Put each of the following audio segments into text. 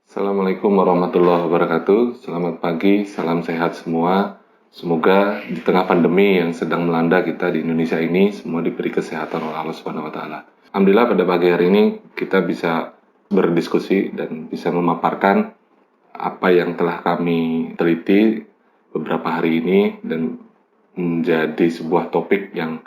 Assalamualaikum warahmatullahi wabarakatuh. Selamat pagi, salam sehat semua. Semoga di tengah pandemi yang sedang melanda kita di Indonesia ini, semua diberi kesehatan oleh Allah Subhanahu wa Ta'ala. Alhamdulillah pada pagi hari ini kita bisa berdiskusi dan bisa memaparkan apa yang telah kami teliti beberapa hari ini dan menjadi sebuah topik yang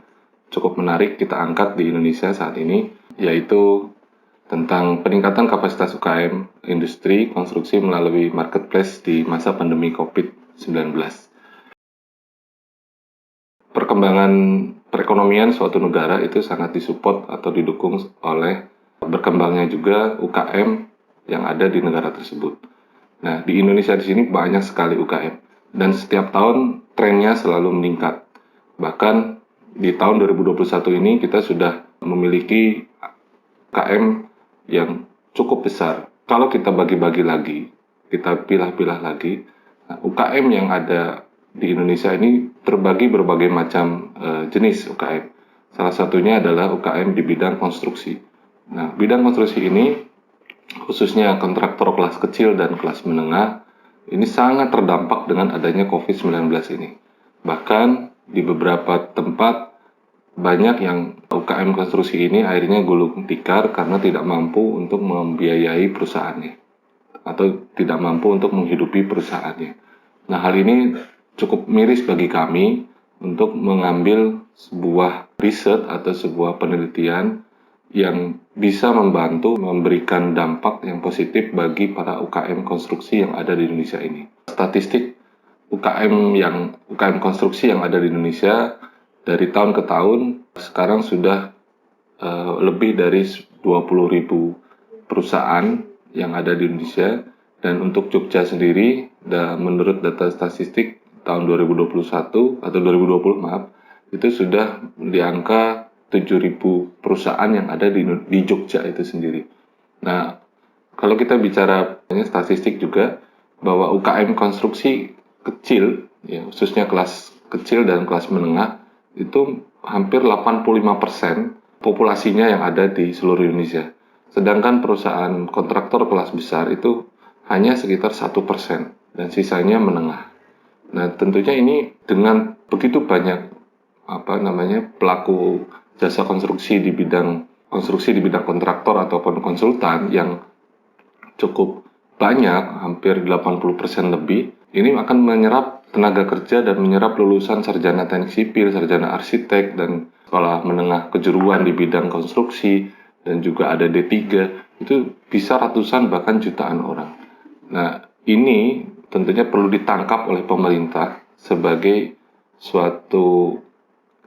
cukup menarik kita angkat di Indonesia saat ini, yaitu tentang peningkatan kapasitas UKM industri konstruksi melalui marketplace di masa pandemi COVID-19. Perkembangan perekonomian suatu negara itu sangat disupport atau didukung oleh berkembangnya juga UKM yang ada di negara tersebut. Nah, di Indonesia di sini banyak sekali UKM dan setiap tahun trennya selalu meningkat. Bahkan di tahun 2021 ini kita sudah memiliki UKM yang cukup besar. Kalau kita bagi-bagi lagi, kita pilah-pilah lagi, UKM yang ada di Indonesia ini terbagi berbagai macam jenis UKM. Salah satunya adalah UKM di bidang konstruksi. Nah, bidang konstruksi ini, khususnya kontraktor kelas kecil dan kelas menengah, ini sangat terdampak dengan adanya COVID-19 ini. Bahkan di beberapa tempat banyak yang UKM konstruksi ini akhirnya gulung tikar karena tidak mampu untuk membiayai perusahaannya atau tidak mampu untuk menghidupi perusahaannya. Nah, hal ini cukup miris bagi kami untuk mengambil sebuah riset atau sebuah penelitian yang bisa membantu memberikan dampak yang positif bagi para UKM konstruksi yang ada di Indonesia ini. Statistik UKM konstruksi yang ada di Indonesia dari tahun ke tahun sekarang sudah lebih dari 20.000 perusahaan yang ada di Indonesia, dan untuk Jogja sendiri menurut data statistik tahun 2021 atau 2020 maaf, itu sudah di angka 7.000 perusahaan yang ada di Jogja itu sendiri. Nah, kalau kita bicara statistik juga bahwa UKM konstruksi kecil, ya, khususnya kelas kecil dan kelas menengah, itu hampir 85% populasinya yang ada di seluruh Indonesia. Sedangkan perusahaan kontraktor kelas besar itu hanya sekitar 1% dan sisanya menengah. Nah, tentunya ini dengan begitu banyak pelaku jasa konstruksi di bidang kontraktor ataupun konsultan yang cukup banyak, hampir 80% lebih, ini akan menyerap tenaga kerja dan menyerap lulusan sarjana teknik sipil, sarjana arsitek, dan sekolah menengah kejuruan di bidang konstruksi, dan juga ada D3, itu bisa ratusan bahkan jutaan orang. Nah, ini tentunya perlu ditangkap oleh pemerintah sebagai suatu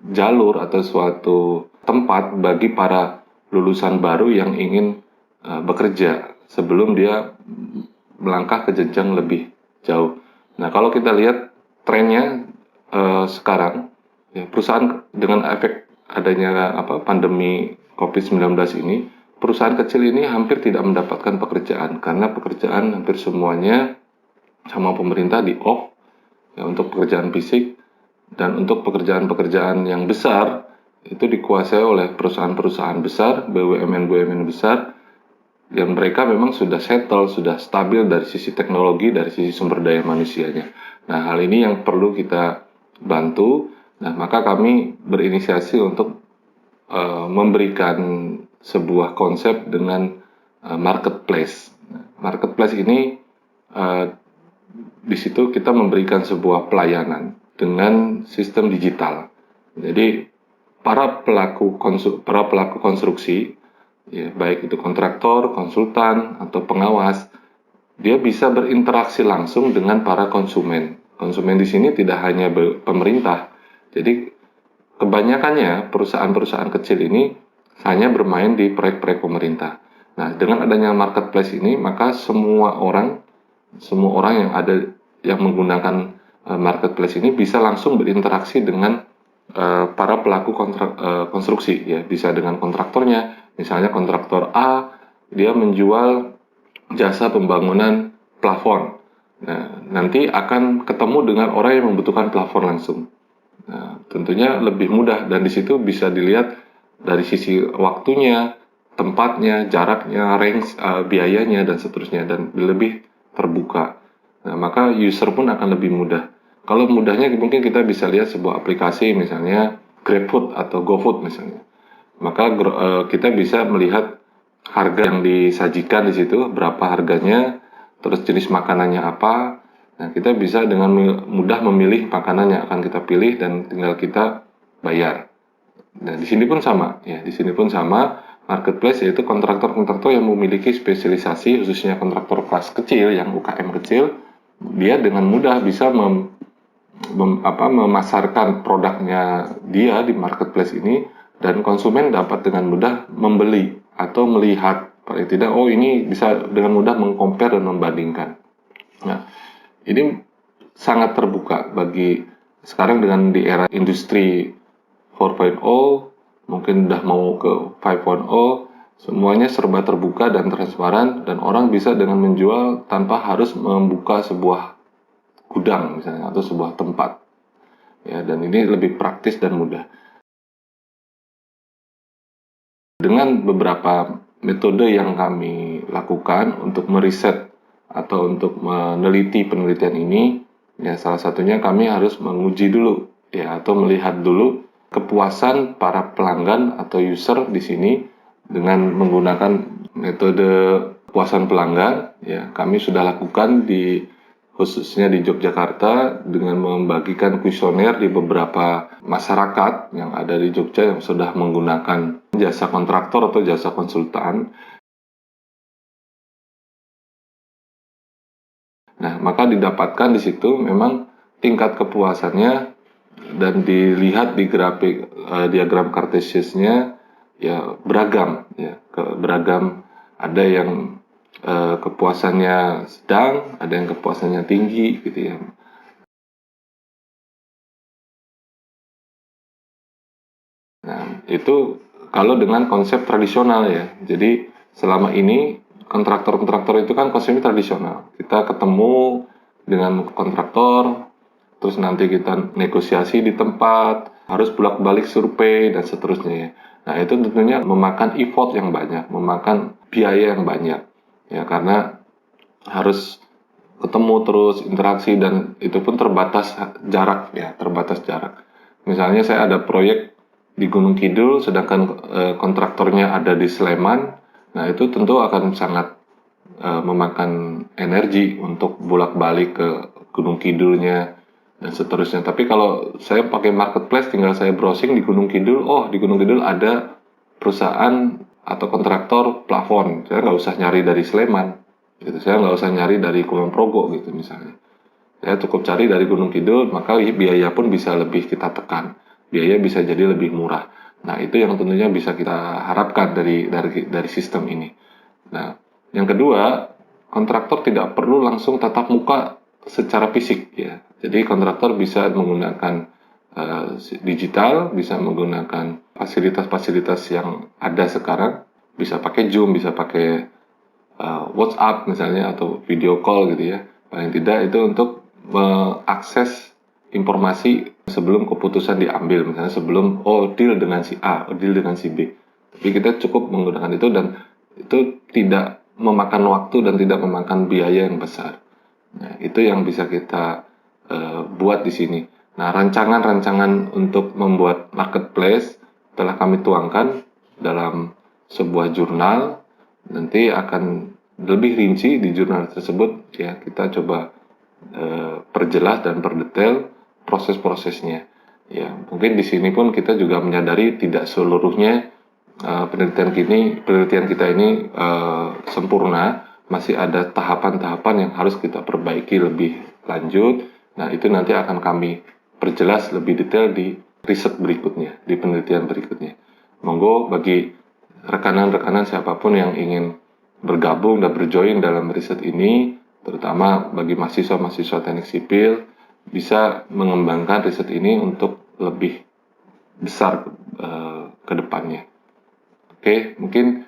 jalur atau suatu tempat bagi para lulusan baru yang ingin bekerja sebelum dia melangkah ke jenjang lebih jauh. Nah, kalau kita lihat trennya sekarang, ya, perusahaan dengan efek adanya pandemi COVID-19 ini, perusahaan kecil ini hampir tidak mendapatkan pekerjaan karena pekerjaan hampir semuanya sama pemerintah di off, ya, untuk pekerjaan fisik, dan untuk pekerjaan-pekerjaan yang besar itu dikuasai oleh perusahaan-perusahaan besar, BUMN-BUMN besar, yang mereka memang sudah settle, sudah stabil dari sisi teknologi, dari sisi sumber daya manusianya. Nah, hal ini yang perlu kita bantu. Nah, maka kami berinisiasi untuk memberikan sebuah konsep dengan marketplace. Marketplace ini di situ kita memberikan sebuah pelayanan dengan sistem digital. Jadi para pelaku konstruksi, ya, baik itu kontraktor, konsultan, atau pengawas, dia bisa berinteraksi langsung dengan para konsumen. Konsumen di sini tidak hanya pemerintah. Jadi kebanyakannya perusahaan-perusahaan kecil ini hanya bermain di proyek-proyek pemerintah. Nah, dengan adanya marketplace ini, maka semua orang yang menggunakan marketplace ini bisa langsung berinteraksi dengan para pelaku konstruksi, ya, bisa dengan kontraktornya. Misalnya kontraktor A, dia menjual jasa pembangunan plafon. Nah, nanti akan ketemu dengan orang yang membutuhkan plafon langsung. Nah, tentunya lebih mudah, dan di situ bisa dilihat dari sisi waktunya, tempatnya, jaraknya, range, biayanya, dan seterusnya, dan lebih terbuka. Nah, maka user pun akan lebih mudah. Kalau mudahnya mungkin kita bisa lihat sebuah aplikasi misalnya GrabFood atau GoFood misalnya. Maka kita bisa melihat harga yang disajikan di situ, berapa harganya, terus jenis makanannya apa. Nah, kita bisa dengan mudah memilih makanan yang akan kita pilih dan tinggal kita bayar. Nah, di sini pun sama, ya. Di sini pun sama, marketplace yaitu kontraktor-kontraktor yang memiliki spesialisasi, khususnya kontraktor kelas kecil, yang UKM kecil, dia dengan mudah bisa memasarkan produknya dia di marketplace ini, dan konsumen dapat dengan mudah membeli atau melihat, paling tidak, oh ini bisa dengan mudah mengcompare dan membandingkan. Nah, ini sangat terbuka bagi sekarang dengan di era industri 4.0, mungkin udah mau ke 5.0, semuanya serba terbuka dan transparan, dan orang bisa dengan menjual tanpa harus membuka sebuah gudang misalnya atau sebuah tempat. Ya, dan ini lebih praktis dan mudah. Dengan beberapa metode yang kami lakukan untuk meriset atau untuk meneliti penelitian ini, ya salah satunya kami harus menguji dulu, ya, atau melihat dulu kepuasan para pelanggan atau user di sini dengan menggunakan metode kepuasan pelanggan. Ya, kami sudah lakukan khususnya di Yogyakarta dengan membagikan kuesioner di beberapa masyarakat yang ada di Jogja yang sudah menggunakan jasa kontraktor atau jasa konsultan. Nah, maka didapatkan di situ memang tingkat kepuasannya, dan dilihat di grafik diagram kartesiusnya, ya beragam, ya beragam. Ada yang kepuasannya sedang, ada yang kepuasannya tinggi, gitu ya. Nah, itu kalau dengan konsep tradisional, ya. Jadi selama ini kontraktor-kontraktor itu kan konsepnya tradisional. Kita ketemu dengan kontraktor, terus nanti kita negosiasi di tempat, harus bolak-balik survei dan seterusnya, ya. Nah, itu tentunya memakan effort yang banyak, memakan biaya yang banyak, ya, karena harus ketemu terus, interaksi, dan itu pun terbatas jarak, ya, terbatas jarak. Misalnya saya ada proyek di Gunung Kidul, sedangkan kontraktornya ada di Sleman. Nah, itu tentu akan sangat memakan energi untuk bolak-balik ke Gunung Kidulnya dan seterusnya. Tapi kalau saya pakai marketplace, tinggal saya browsing di Gunung Kidul, oh di Gunung Kidul ada perusahaan atau kontraktor plafon. Saya nggak usah nyari dari Sleman, gitu. Saya nggak usah nyari dari Kulon Progo, gitu misalnya. Saya cukup cari dari Gunung Kidul, maka biaya pun bisa lebih kita tekan. Biaya bisa jadi lebih murah. Nah, itu yang tentunya bisa kita harapkan dari sistem ini. Nah, yang kedua, kontraktor tidak perlu langsung tatap muka secara fisik, ya. Jadi kontraktor bisa menggunakan digital, bisa menggunakan fasilitas-fasilitas yang ada sekarang, bisa pakai Zoom, bisa pakai WhatsApp misalnya, atau video call, gitu ya. Paling tidak itu untuk mengakses informasi sebelum keputusan diambil, misalnya sebelum deal dengan si A, deal dengan si B. Tapi kita cukup menggunakan itu, dan itu tidak memakan waktu dan tidak memakan biaya yang besar. Nah, itu yang bisa kita buat di sini. Nah, rancangan-rancangan untuk membuat marketplace telah kami tuangkan dalam sebuah jurnal. Nanti akan lebih rinci di jurnal tersebut, ya, kita coba perjelas dan perdetail proses-prosesnya. Ya, mungkin di sini pun kita juga menyadari tidak seluruhnya penelitian kita ini sempurna, masih ada tahapan-tahapan yang harus kita perbaiki lebih lanjut. Nah, itu nanti akan kami perjelas lebih detail di riset berikutnya, di penelitian berikutnya. Monggo bagi rekanan-rekanan siapapun yang ingin bergabung dan berjoin dalam riset ini, terutama bagi mahasiswa-mahasiswa teknik sipil, bisa mengembangkan riset ini untuk lebih besar ke depannya. Oke, mungkin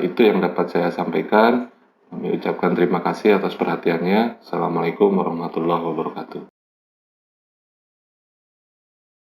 itu yang dapat saya sampaikan. Kami ucapkan terima kasih atas perhatiannya. Assalamualaikum warahmatullahi wabarakatuh.